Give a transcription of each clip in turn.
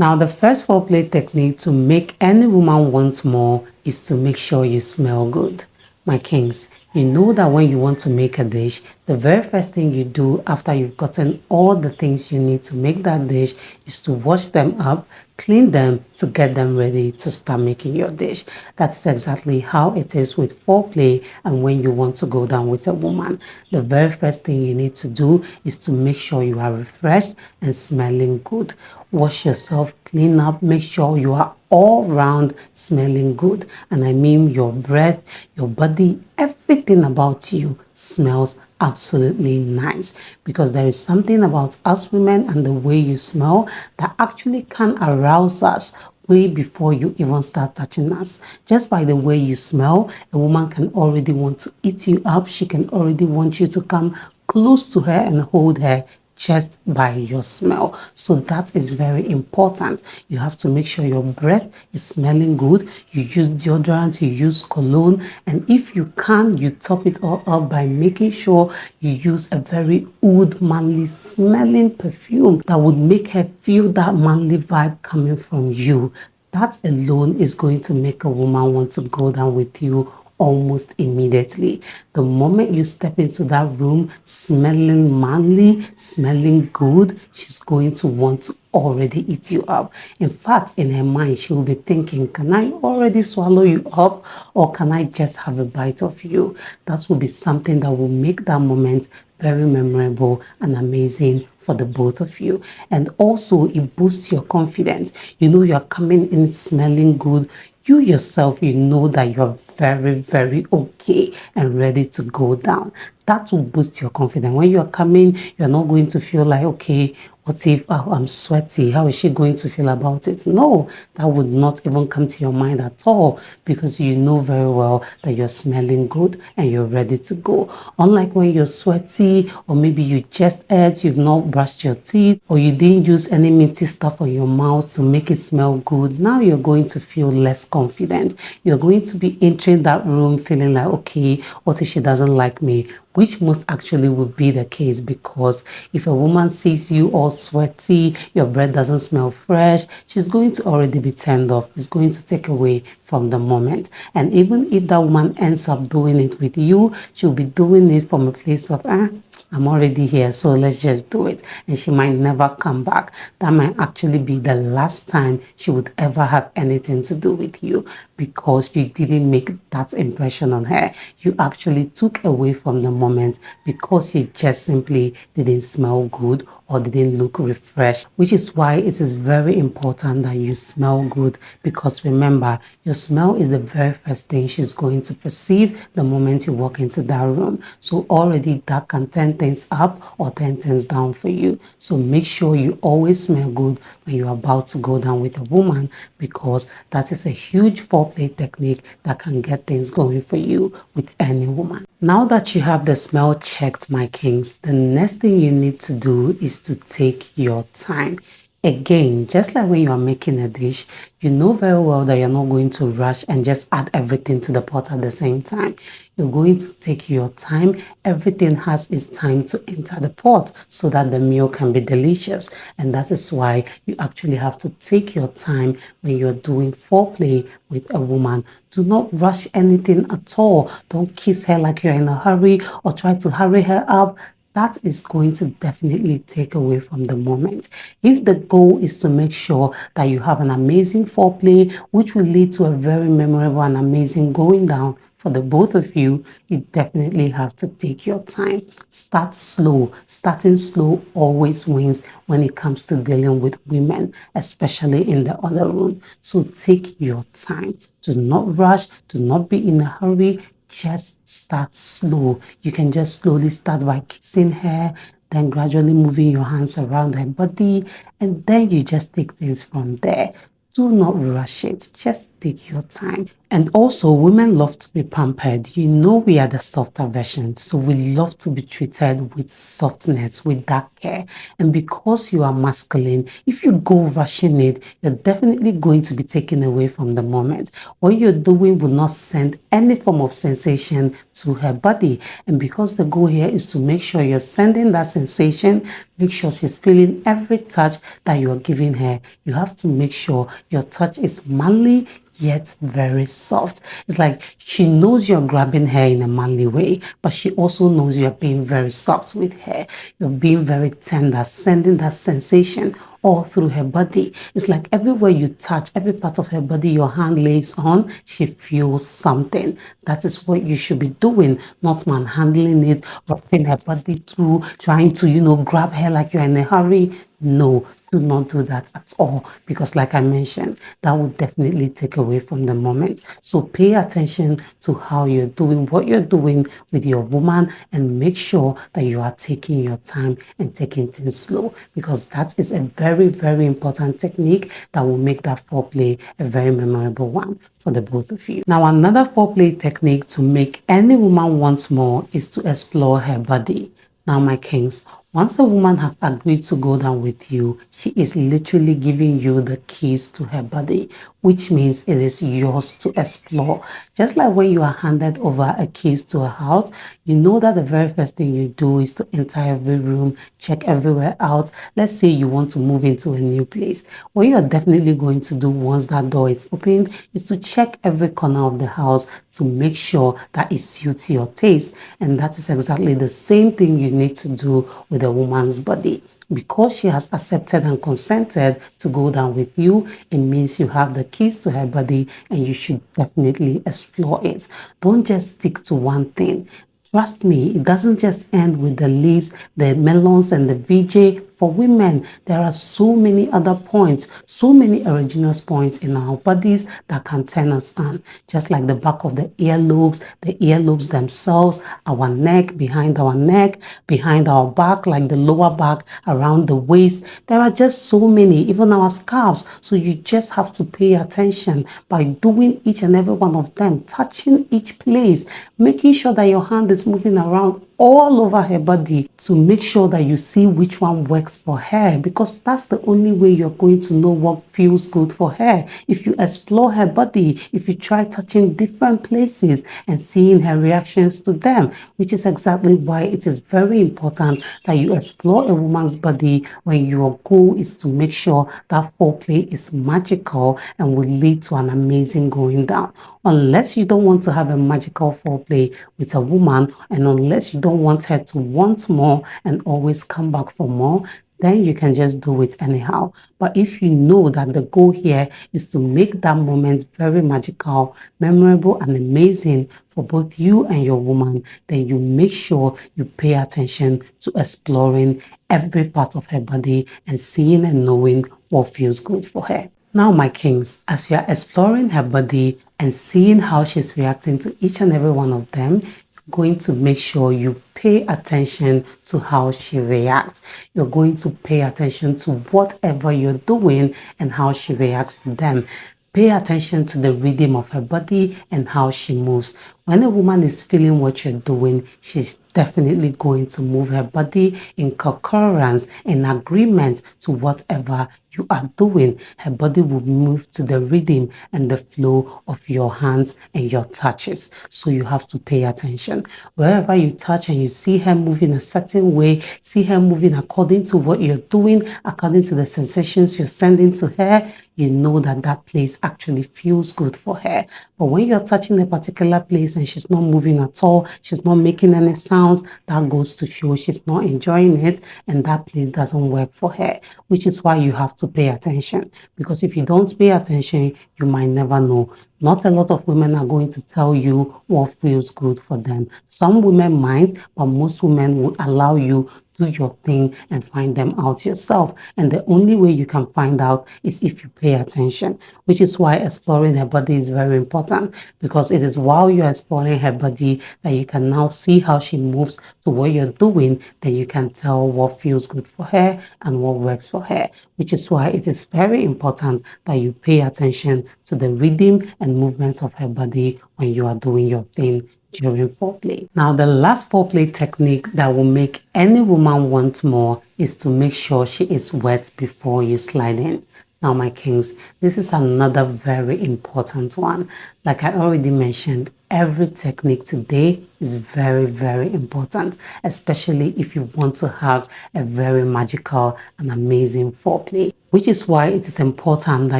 Now, the first foreplay technique to make any woman want more is to make sure you smell good. My kings, you know that when you want to make a dish, the very first thing you do after you've gotten all the things you need to make that dish is to wash them up, clean them to get them ready to start making your dish. That's exactly how it is with foreplay and when you want to go down with a woman. The very first thing you need to do is to make sure you are refreshed and smelling good. Wash yourself, clean up, make sure you are all round smelling good. And I mean your breath, your body, everything about you smells absolutely nice, because there is something about us women and the way you smell that actually can arouse us way before you even start touching us. Just by the way you smell, a woman can already want to eat you up. She can already want you to come close to her and hold her just by your smell. So that is very important. You have to make sure your breath is smelling good. You use deodorant, you use cologne, and if you can, you top it all up by making sure you use a very oud, manly smelling perfume that would make her feel that manly vibe coming from you. That alone is going to make a woman want to go down with you almost immediately. The moment you step into that room smelling manly, smelling good, she's going to want to already eat you up. In fact, in her mind, she will be thinking, can I already swallow you up, or can I just have a bite of you? That will be something that will make that moment very memorable and amazing for the both of you. And also, it boosts your confidence. You know you're coming in smelling good. You yourself, you know that you're very okay and ready to go down. That will boost your confidence. When you're coming, you're not going to feel like, okay, what if I'm sweaty? How is she going to feel about it? No, that would not even come to your mind at all, because you know very well that you're smelling good and you're ready to go. Unlike when you're sweaty, or maybe you just ate, you've not brushed your teeth, or you didn't use any minty stuff on your mouth to make it smell good. Now you're going to feel less confident. You're going to be entering that room feeling like, okay, what if she doesn't like me? Which most actually would be the case, because if a woman sees you all sweaty, your breath doesn't smell fresh, she's going to already be turned off. It's going to take away from the moment. And even if that woman ends up doing it with you, she'll be doing it from a place of, I'm already here, so let's just do it. And she might never come back. That might actually be the last time she would ever have anything to do with you, because you didn't make that impression on her. You actually took away from the moment because you just simply didn't smell good or didn't look refreshed, which is why it is very important that you smell good, because remember, your smell is the very first thing she's going to perceive the moment you walk into that room. So already that can turn things up or turn things down for you. So make sure you always smell good when you're about to go down with a woman, because that is a huge foreplay technique that can get things going for you with any woman. Now that you have the smell checked, my kings, the next thing you need to do is to take your time. Again, just like when you are making a dish, you know very well that you're not going to rush and just add everything to the pot at the same time. You're going to take your time. Everything has its time to enter the pot so that the meal can be delicious. And that is why you actually have to take your time when you're doing foreplay with a woman. Do not rush anything at all. Don't kiss her like you're in a hurry or try to hurry her up. That is going to definitely take away from the moment. If the goal is to make sure that you have an amazing foreplay, which will lead to a very memorable and amazing going down for the both of you, you definitely have to take your time. Start slow. Starting slow always wins when it comes to dealing with women, especially in the other room. So take your time. Do not rush. Do not be in a hurry. Just start slow. You can just slowly start by kissing her, then gradually moving your hands around her body, and then you just take things from there. Do not rush it. Just take your time. And also, women love to be pampered. You know, we are the softer version. So we love to be treated with softness, with that care. And because you are masculine, if you go rushing it, you're definitely going to be taken away from the moment. What you're doing will not send any form of sensation to her body. And because the goal here is to make sure you're sending that sensation, make sure she's feeling every touch that you're giving her. You have to make sure your touch is manly yet very soft. It's like she knows you're grabbing her in a manly way, but she also knows you're being very soft with her. You're being very tender, sending that sensation all through her body. It's like everywhere you touch, every part of her body your hand lays on, she feels something. That is what you should be doing, not manhandling it, rubbing her body through, trying to, grab her like you're in a hurry. No, do not do that at all, because like I mentioned, that would definitely take away from the moment. So pay attention to how you're doing, what you're doing with your woman, and make sure that you are taking your time and taking things slow, because that is a very, very important technique that will make that foreplay a very memorable one for the both of you. Now, another foreplay technique to make any woman want more is to explore her body. Now, my kings, once a woman has agreed to go down with you, she is literally giving you the keys to her body, which means it is yours to explore. Just like when you are handed over a keys to a house, you know that the very first thing you do is to enter every room, check everywhere out. Let's say you want to move into a new place. What you are definitely going to do once that door is opened is to check every corner of the house to make sure that it suits your taste. And that is exactly the same thing you need to do with a woman's body. Because she has accepted and consented to go down with you, it means you have the keys to her body and you should definitely explore it. Don't just stick to one thing. Trust me, it doesn't just end with the lips, the melons, and the VJ. For women, there are so many other points, so many erogenous points in our bodies that can turn us on. Just like the back of the earlobes themselves, our neck, behind our back, like the lower back, around the waist. There are just so many, even our scalps. So you just have to pay attention by doing each and every one of them, touching each place, making sure that your hand is moving around all over her body to make sure that you see which one works for her, because that's the only way you're going to know what feels good for her. If you explore her body, if you try touching different places and seeing her reactions to them, which is exactly why it is very important that you explore a woman's body when your goal is to make sure that foreplay is magical and will lead to an amazing going down. Unless you don't want to have a magical foreplay with a woman, and unless you don't want her to want more and always come back for more, then you can just do it anyhow. But if you know that the goal here is to make that moment very magical, memorable, and amazing for both you and your woman, then you make sure you pay attention to exploring every part of her body and seeing and knowing what feels good for her. Now, my kings, as you are exploring her body and seeing how she's reacting to each and every one of them, going to make sure you pay attention to how she reacts. You're going to pay attention to whatever you're doing and how she reacts to them. Pay attention to the rhythm of her body and how she moves. When a woman is feeling what you're doing, she's definitely going to move her body in concurrence, in agreement to whatever you are doing. Her body will move to the rhythm and the flow of your hands and your touches. So you have to pay attention. Wherever you touch and you see her moving a certain way, see her moving according to what you're doing, according to the sensations you're sending to her, you know that that place actually feels good for her. But when you're touching a particular place and she's not moving at all, she's not making any sounds, that goes to show she's not enjoying it and that place doesn't work for her, which is why you have to pay attention. Because if you don't pay attention, you might never know. Not a lot of women are going to tell you what feels good for them. Some women might, but most women will allow you do your thing and find them out yourself. And the only way you can find out is if you pay attention, which is why exploring her body is very important, because it is while you're exploring her body that you can now see how she moves to what you're doing. Then you can tell what feels good for her and what works for her, which is why it is very important that you pay attention to the rhythm and movements of her body when you are doing your thing during foreplay. Now, the last foreplay technique that will make any woman want more is to make sure she is wet before you slide in. Now, my kings, this is another very important one. Like I already mentioned, every technique today is very, very important, especially if you want to have a very magical and amazing foreplay, which is why it is important that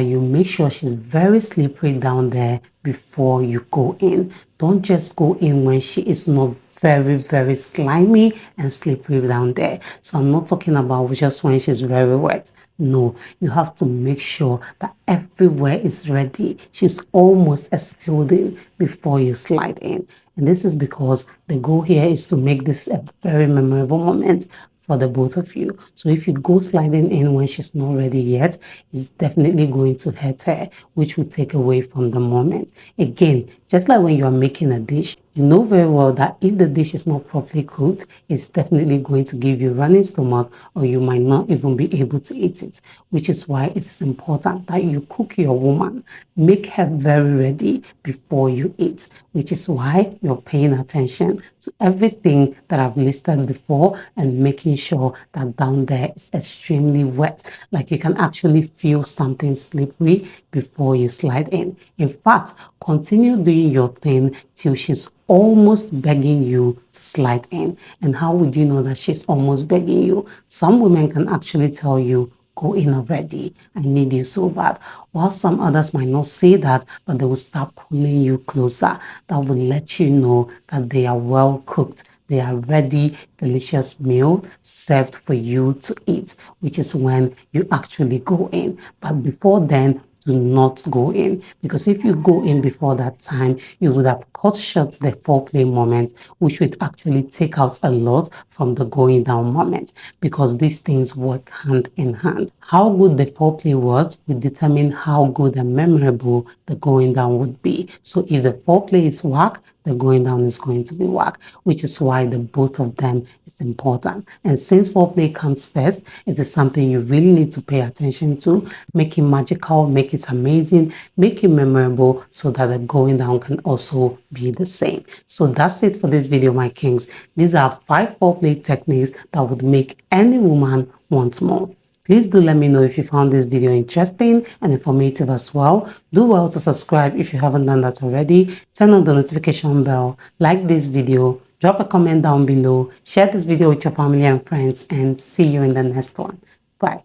you make sure she's very slippery down there before you go in. Don't just go in when she is not very, very slimy and slippery down there. So I'm not talking about just when she's very wet. No, you have to make sure that everywhere is ready. She's almost exploding before you slide in. And this is because the goal here is to make this a very memorable moment for the both of you. So if you go sliding in when she's not ready yet, it's definitely going to hurt her, which will take away from the moment. Again, just like when you are making a dish, you know very well that if the dish is not properly cooked, it's definitely going to give you running stomach, or you might not even be able to eat it, which is why it is important that you cook your woman. Make her very ready before you eat, which is why you're paying attention to everything that I've listed before and making sure that down there is extremely wet. Like you can actually feel something slippery before you slide in. In fact, continue doing your thing till she's almost begging you to slide in. And how would you know that she's almost begging you? Some women can actually tell you, go in already, I need you so bad. While some others might not say that, but they will start pulling you closer. That will let you know that they are well cooked. They are ready, delicious meal served for you to eat, which is when you actually go in. But before then, do not go in, because if you go in before that time, you would have cut short the foreplay moment, which would actually take out a lot from the going down moment, because these things work hand in hand. How good the foreplay was will determine how good and memorable the going down would be. So if the foreplay is whack, the going down is going to be whack, which is why the both of them is important. And since foreplay comes first, it is something you really need to pay attention to. Make it magical, make it amazing, make it memorable, so that the going down can also be the same. So that's it for this video, my kings. These are 5 foreplay techniques that would make any woman want more. Please do let me know if you found this video interesting and informative as well. Do well to subscribe if you haven't done that already. Turn on the notification bell, like this video, drop a comment down below, share this video with your family and friends, and see you in the next one. Bye.